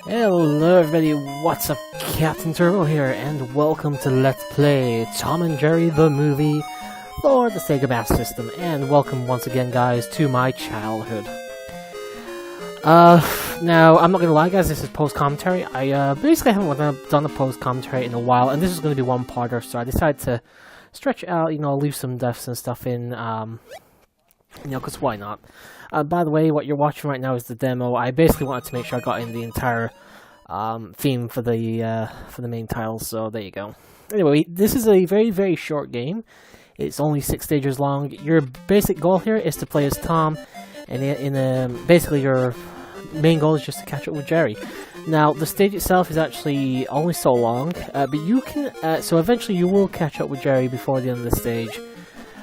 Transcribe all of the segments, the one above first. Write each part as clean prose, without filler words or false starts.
Hello everybody, what's up? CaptainTurbo here, and welcome to Let's Play Tom and Jerry the Movie for the Sega Master System, and welcome once again guys to my childhood. Now, I'm not gonna lie guys, this is post-commentary. I basically haven't done a post-commentary in a while, and this is gonna be one-parter, so I decided to stretch it out, leave some deaths and stuff in, because why not? By the way, what you're watching right now is the demo. I basically wanted to make sure I got in the entire theme for the main title, so there you go. Anyway, this is a very, very short game. It's only 6 stages long. Your basic goal here is to play as Tom, and basically your main goal is just to catch up with Jerry. Now, the stage itself is actually only so long, but you can, so eventually you will catch up with Jerry before the end of the stage.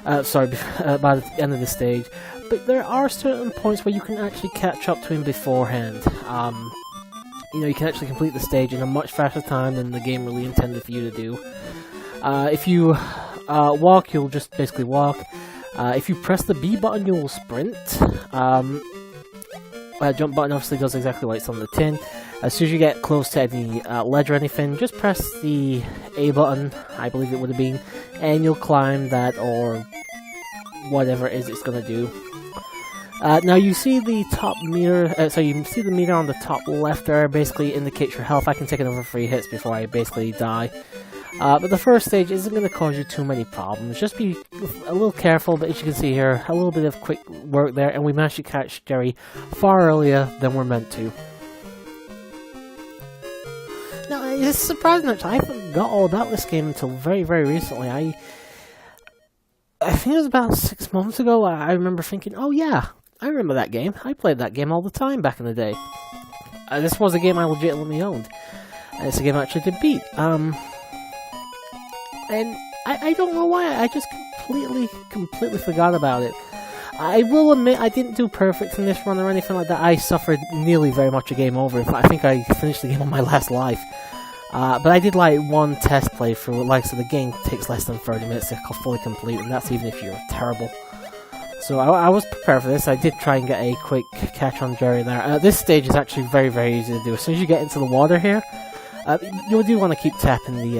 By the end of the stage. But there are certain points where you can actually catch up to him beforehand. You can actually complete the stage in a much faster time than the game really intended for you to do. If you walk, you'll just basically walk. If you press the B button, you will sprint. Jump button obviously does exactly what it's on the tin. As soon as you get close to any ledge or anything, just press the A button, I believe it would have been, and you'll climb that or whatever it is it's going to do. Now you see the top meter, so you see the meter on the top left there basically indicates your health. I can take another 3 hits before I basically die. But the first stage isn't going to cause you too many problems. Just be a little careful, but as you can see here, a little bit of quick work there, and we managed to catch Jerry far earlier than we're meant to. Now, it's surprising actually, I forgot all about this game until very, very recently. I think it was about 6 months ago, I remember thinking, oh yeah, I remember that game. I played that game all the time back in the day. This was a game I legitimately owned. It's a game I actually did beat. And I don't know why, I just completely forgot about it. I will admit I didn't do perfect in this run or anything like that. I suffered nearly very much a game over. In fact, I think I finished the game on my last life. But I did like one test playthrough, so the game takes less than 30 minutes to fully complete, and that's even if you're terrible. So I was prepared for this. I did try and get a quick catch on Jerry there. This stage is actually very, very easy to do. As soon as you get into the water here, you do want to keep tapping the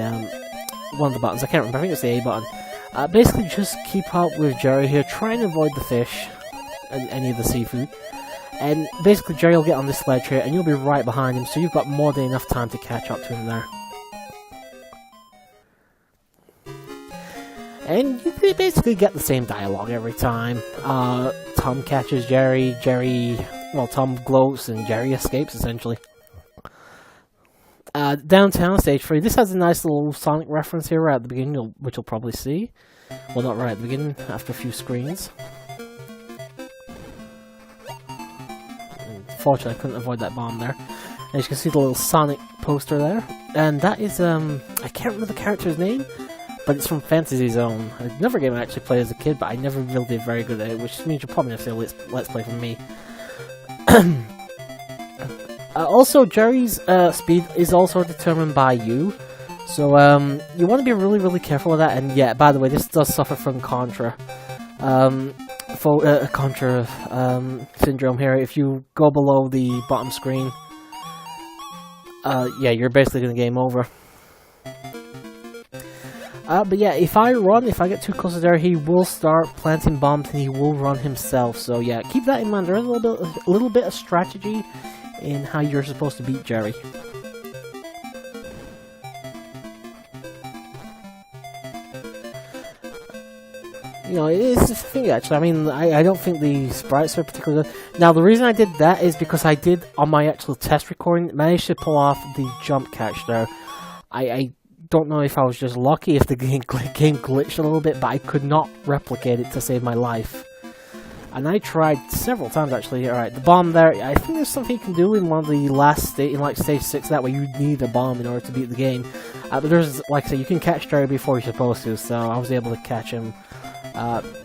one of the buttons. I can't remember, I think it's the A button. Basically just keep up with Jerry here, try and avoid the fish and any of the seafood. And basically Jerry will get on this sledge here and you'll be right behind him, so you've got more than enough time to catch up to him there. And you basically get the same dialogue every time. Tom catches Jerry, Tom gloats and Jerry escapes essentially. Downtown stage 3, this has a nice little Sonic reference here right at the beginning, which you'll probably see. Well, not right at the beginning, after a few screens. Unfortunately, I couldn't avoid that bomb there. And you can see the little Sonic poster there. And that is, I can't remember the character's name, but it's from Fantasy Zone. Another game I actually played as a kid, but I never really did very good at it, which means you'll probably have to say Let's Play from me. Also, Jerry's speed is also determined by you, so you want to be really, really careful with that. And yeah, by the way, this does suffer from Contra syndrome here. If you go below the bottom screen, yeah, you're basically going to game over. But yeah, if I get too close to there, he will start planting bombs and he will run himself. So yeah, keep that in mind. There is a little bit of strategy in how you're supposed to beat Jerry. It's a thing actually. I mean, I don't think the sprites are particularly good. Now, the reason I did that is because I did, on my actual test recording, manage to pull off the jump catch there. I don't know if I was just lucky, if the game glitched a little bit, but I could not replicate it to save my life. And I tried several times actually. Alright, the bomb there, I think there's something you can do in one of the last stage, in like stage 6, that way you need a bomb in order to beat the game. But there's, like I said, you can catch Jerry before you're supposed to, so I was able to catch him.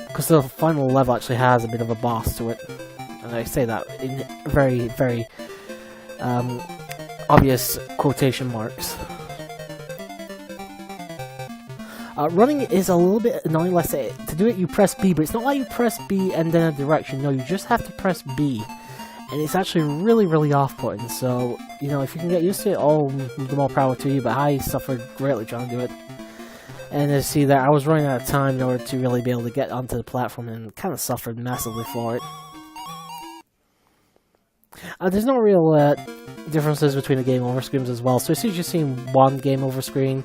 Because the final level actually has a bit of a boss to it. And I say that in very, very obvious quotation marks. Running is a little bit annoying. Let's say to do it, you press B, but it's not like you press B and then a direction. No, you just have to press B, And it's actually really, really off-putting, so, you know, if you can get used to it, the more power to you, but I suffered greatly trying to do it. And as you see there, I was running out of time in order to really be able to get onto the platform, and kind of suffered massively for it. There's no real differences between the game over screens as well, so as soon as you're seeing one game over screen,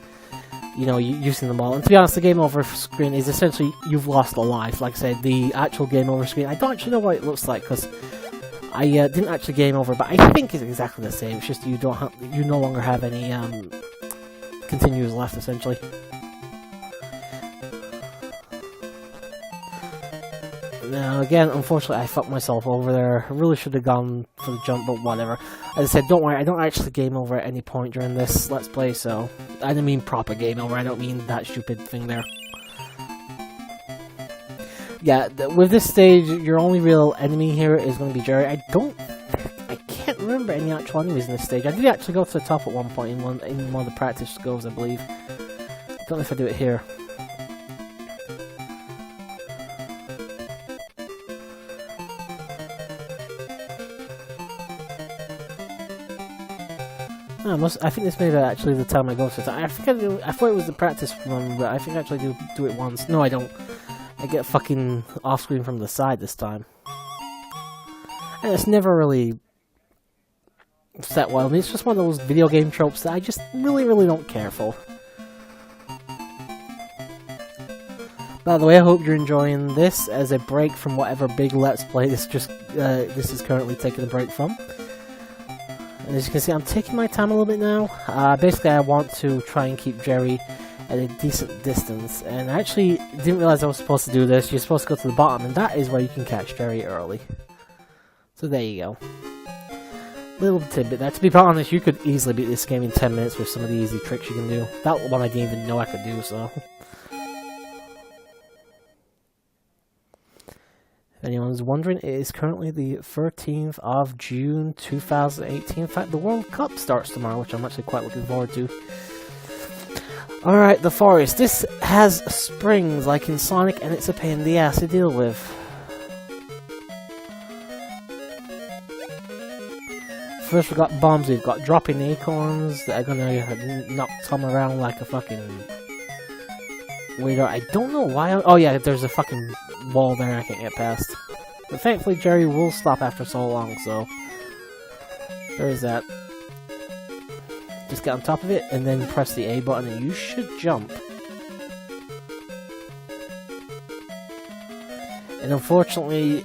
you know, you've seen them all. And to be honest, the game over screen is essentially, you've lost a life. Like I said, the actual game over screen, I don't actually know what it looks like, because I didn't actually game over, but I think it's exactly the same. It's just you no longer have any continues left, essentially. Now, again, unfortunately, I fucked myself over there. I really should have gone for the jump, but whatever. As I said, don't worry, I don't actually game over at any point during this Let's Play, so... I don't mean proper game over, I don't mean that stupid thing there. Yeah, with this stage, your only real enemy here is going to be Jerry. I can't remember any actual enemies in this stage. I did actually go to the top at one point in one of the practice goes, I believe. I don't know if I do it here. I think this may be actually the time I go to. I thought it was the practice one, but I think I actually do it once. No, I don't. I get fucking off screen from the side this time. And it's never really set well. I mean, it's just one of those video game tropes that I just really, really don't care for. By the way, I hope you're enjoying this as a break from whatever big Let's Play this is currently taking a break from. And as you can see, I'm taking my time a little bit now. Basically, I want to try and keep Jerry at a decent distance. And I actually didn't realize I was supposed to do this. You're supposed to go to the bottom, and that is where you can catch Jerry early. So there you go. Little tidbit there. To be honest, you could easily beat this game in 10 minutes with some of the easy tricks you can do. That one I didn't even know I could do, so... If anyone's wondering, it is currently the 13th of June 2018. In fact, the World Cup starts tomorrow, which I'm actually quite looking forward to. Alright, the forest. This has springs like in Sonic, and it's a pain in the ass to deal with. First we've got bombs, we've got dropping acorns that are gonna knock Tom around like a fucking weirdo. I don't know why. Oh yeah, there's a fucking wall there I can't get past. But thankfully Jerry will stop after so long, so there is that. Just get on top of it and then press the A button and you should jump. And unfortunately,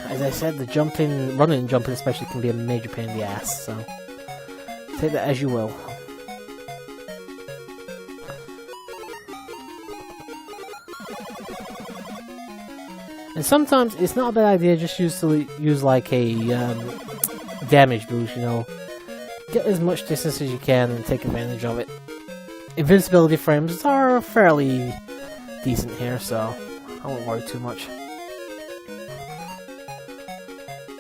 as I said, the running and jumping especially can be a major pain in the ass, so take that as you will. And sometimes it's not a bad idea just use like a damage boost, you know. Get as much distance as you can and take advantage of it. Invincibility frames are fairly decent here, so I won't worry too much.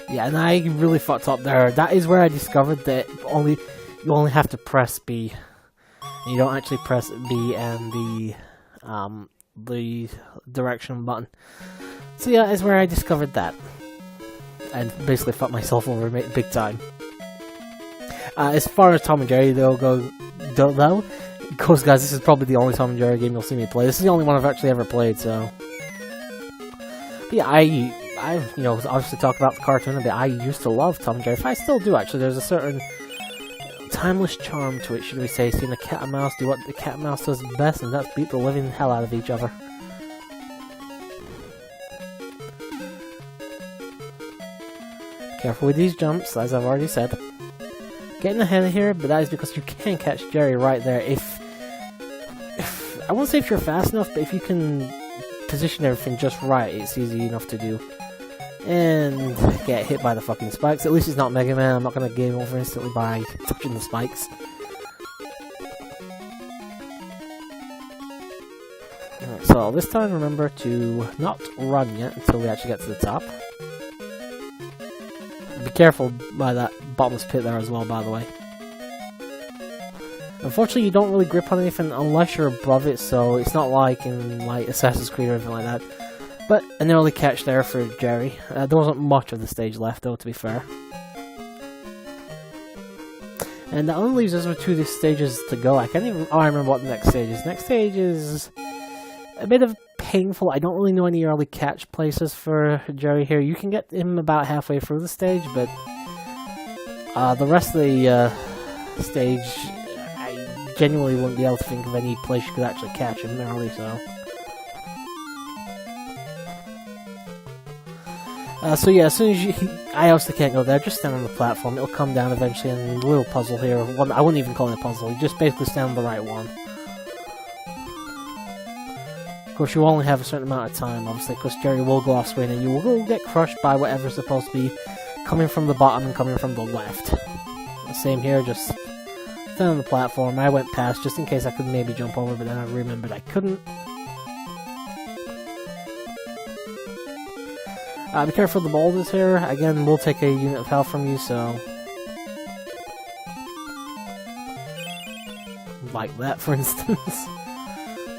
Yeah, and I really fucked up there. That is where I discovered that you only have to press B. And you don't actually press B and the direction button. So yeah, is where I discovered that. And basically fucked myself over big time. As far as Tom and Jerry goes, guys, this is probably the only Tom and Jerry game you'll see me play. This is the only one I've actually ever played, so... But yeah, I you know, obviously talk about the cartoon a bit. I used to love Tom and Jerry. I still do, actually. There's a certain timeless charm to it, should we say. Seeing a cat and mouse do what the cat and mouse does best, and that's beat the living hell out of each other. Careful with these jumps, as I've already said. Getting ahead of here, but that is because you can catch Jerry right there. If I won't say if you're fast enough, but if you can position everything just right, it's easy enough to do. And get hit by the fucking spikes. At least it's not Mega Man. I'm not gonna game over instantly by touching the spikes. Alright, so this time remember to not run yet until we actually get to the top. Be careful by that bottomless pit there as well, by the way. Unfortunately, you don't really grip on anything unless you're above it, so it's not like in Assassin's Creed or anything like that. But an early catch there for Jerry. There wasn't much of the stage left, though, to be fair. And that only leaves us with 2 stages to go. I can't even... Oh, I remember what the next stage is. Next stage is a bit of painful. I don't really know any early catch places for Jerry here. You can get him about halfway through the stage, but the rest of the stage, I genuinely wouldn't be able to think of any place you could actually catch him early, so... So yeah, as soon as I also can't go there, just stand on the platform, it'll come down eventually, and a little puzzle here, I wouldn't even call it a puzzle, you just basically stand on the right one. Of course, you only have a certain amount of time, obviously, because Jerry will go off screen, and you will get crushed by whatever's supposed to be coming from the bottom and coming from the left. Same here, just stand on the platform, I went past, just in case I could maybe jump over, but then I remembered I couldn't. Be careful of the boulders here. Again, we'll take a unit of health from you, so... Like that, for instance.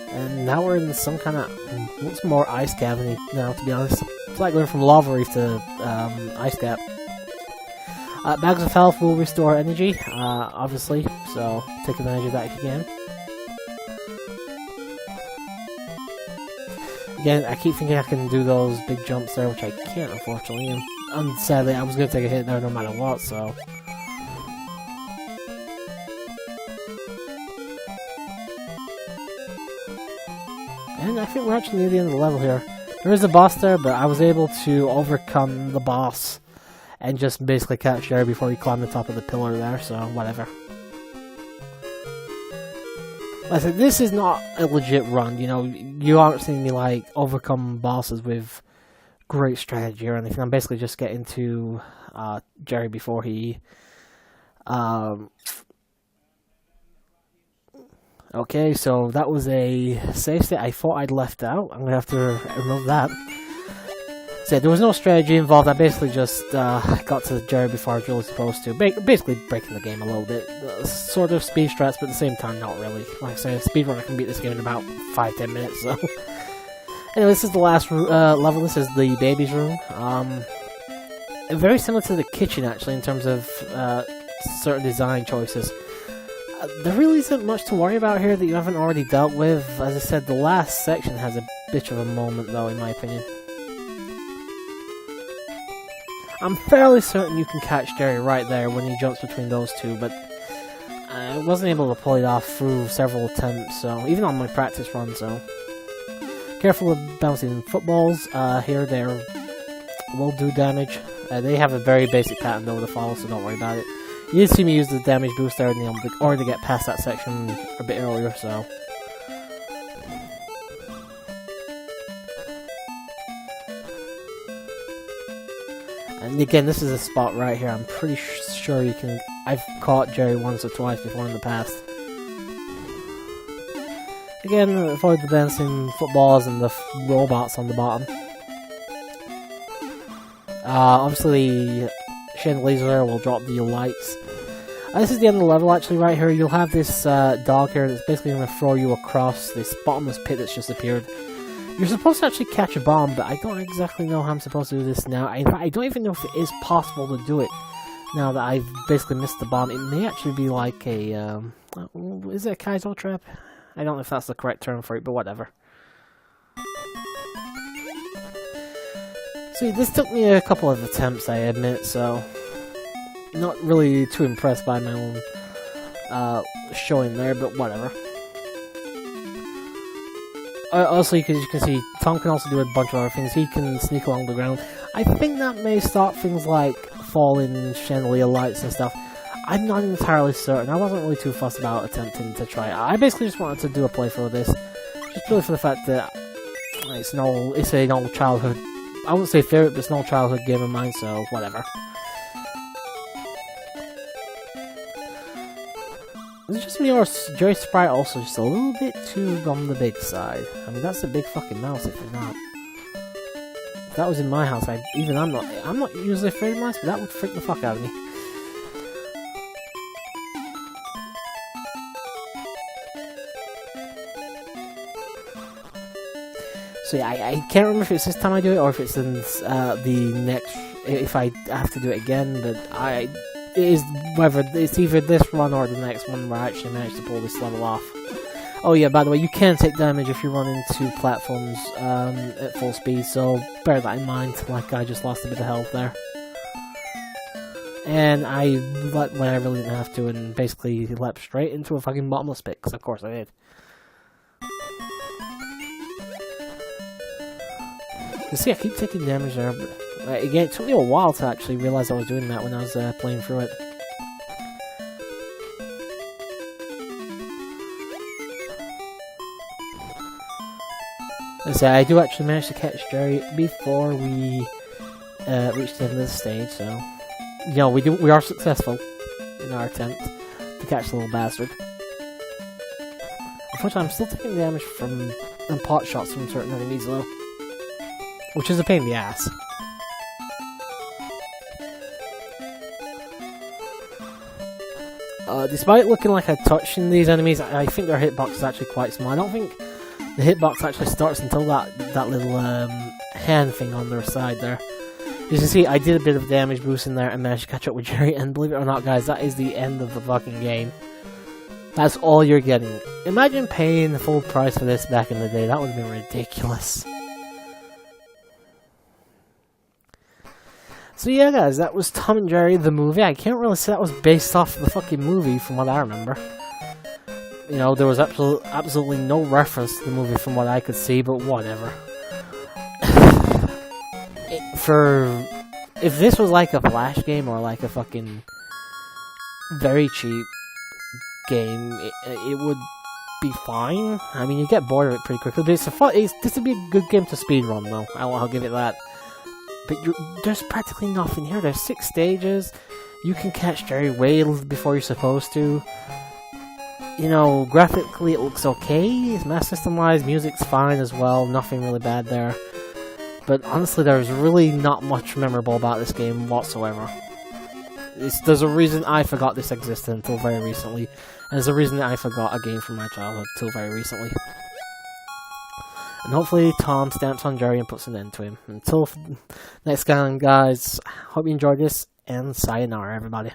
And now we're in some kind of... What's more ice cavity now, to be honest. It's like going from lava reef to ice cap. Bags of health will restore energy, obviously, so take advantage of that if you can. Again, I keep thinking I can do those big jumps there, which I can't, unfortunately. And sadly, I was going to take a hit there no matter what, so... And I think we're actually near the end of the level here. There is a boss there, but I was able to overcome the boss and just basically catch Jerry before he climbed the top of the pillar there, so whatever. Like I said, this is not a legit run, you know, you aren't seeing me, like, overcome bosses with great strategy or anything. I'm basically just getting to Jerry before he... Okay, so that was a save state I thought I'd left out. I'm going to have to remove that. So there was no strategy involved. I basically just got to Jerry before I was really supposed to. Basically breaking the game a little bit. Sort of speed strats, but at the same time, not really. Like I say, a speedrunner can beat this game in about 5-10 minutes, so... Anyway, this is the last level. This is the baby's room. Very similar to the kitchen, actually, in terms of certain design choices. There really isn't much to worry about here that you haven't already dealt with. As I said, the last section has a bit of a moment, though, in my opinion. I'm fairly certain you can catch Jerry right there when he jumps between those two, but I wasn't able to pull it off through several attempts, so even on my practice run, so... Careful of bouncing footballs. Here they will do damage. They have a very basic pattern, though, to follow, so don't worry about it. You did see me use the damage booster in order to get past that section a bit earlier, so... And again, this is a spot right here. I'm pretty sure you can... I've caught Jerry once or twice before in the past. Again, avoid the bouncing footballs and the robots on the bottom. Obviously, chandeliers there will drop the lights. This is the end of the level, actually, right here. You'll have this dog here that's basically going to throw you across this bottomless pit that's just appeared. You're supposed to actually catch a bomb, but I don't exactly know how I'm supposed to do this now. In fact, I don't even know if it is possible to do it now that I've basically missed the bomb. It may actually be like a, is it a Kaizo trap? I don't know if that's the correct term for it, but whatever. See, this took me a couple of attempts, I admit, so... Not really too impressed by my own showing there, but whatever. Also, you can see, Tom can also do a bunch of other things. He can sneak along the ground. I think that may stop things like falling chandelier lights and stuff. I'm not entirely certain. I wasn't really too fussed about attempting to try it. I basically just wanted to do a playthrough of this. Just purely for the fact that it's an old childhood... I wouldn't say favorite, but it's an old childhood game of mine, so whatever. It's just me or Jerry Sprite also just a little bit too on the big side. I mean, that's a big fucking mouse if you're not. If that was in my house, I'm not usually afraid of mice, but that would freak the fuck out of me. So yeah, I can't remember if it's this time I do it or if it's in the next, if I have to do it again, but it's either this run or the next one where I actually managed to pull this level off. Oh yeah, by the way, you can take damage if you run into platforms at full speed, so bear that in mind. Like, I just lost a bit of health there. And I let when I really didn't have to, and basically leapt straight into a fucking bottomless pit, because of course I did. You see, I keep taking damage there, but again, it took me a while to actually realize I was doing that when I was playing through it. So I do actually manage to catch Jerry before we reach the end of the stage, so you know, we are successful in our attempt to catch the little bastard. Unfortunately, I'm still taking damage from pot shots from certain enemies though, which is a pain in the ass. Despite looking like I'm touching these enemies, I think their hitbox is actually quite small. I don't think the hitbox actually starts until that little hand thing on their side there. As you can see, I did a bit of damage boost in there and managed to catch up with Jerry, and believe it or not, guys, that is the end of the fucking game. That's all you're getting. Imagine paying the full price for this back in the day. That would have been ridiculous. So yeah, guys, that was Tom and Jerry, the movie. I can't really say that was based off the fucking movie from what I remember. You know, there was absolutely no reference to the movie from what I could see, but whatever. If this was like a Flash game or like a fucking very cheap game, it would be fine. I mean, you get bored of it pretty quickly, but this would be a good game to speedrun though. I'll give it that. But there's practically nothing here. There's 6 stages. You can catch Jerry way before you're supposed to. You know, graphically it looks okay. Master System-wise, music's fine as well. Nothing really bad there. But honestly, there's really not much memorable about this game whatsoever. There's a reason I forgot this existed until very recently. And there's a reason that I forgot a game from my childhood until very recently. And hopefully Tom stamps on Jerry and puts an end to him. Until next time, guys, hope you enjoyed this, and sayonara, everybody.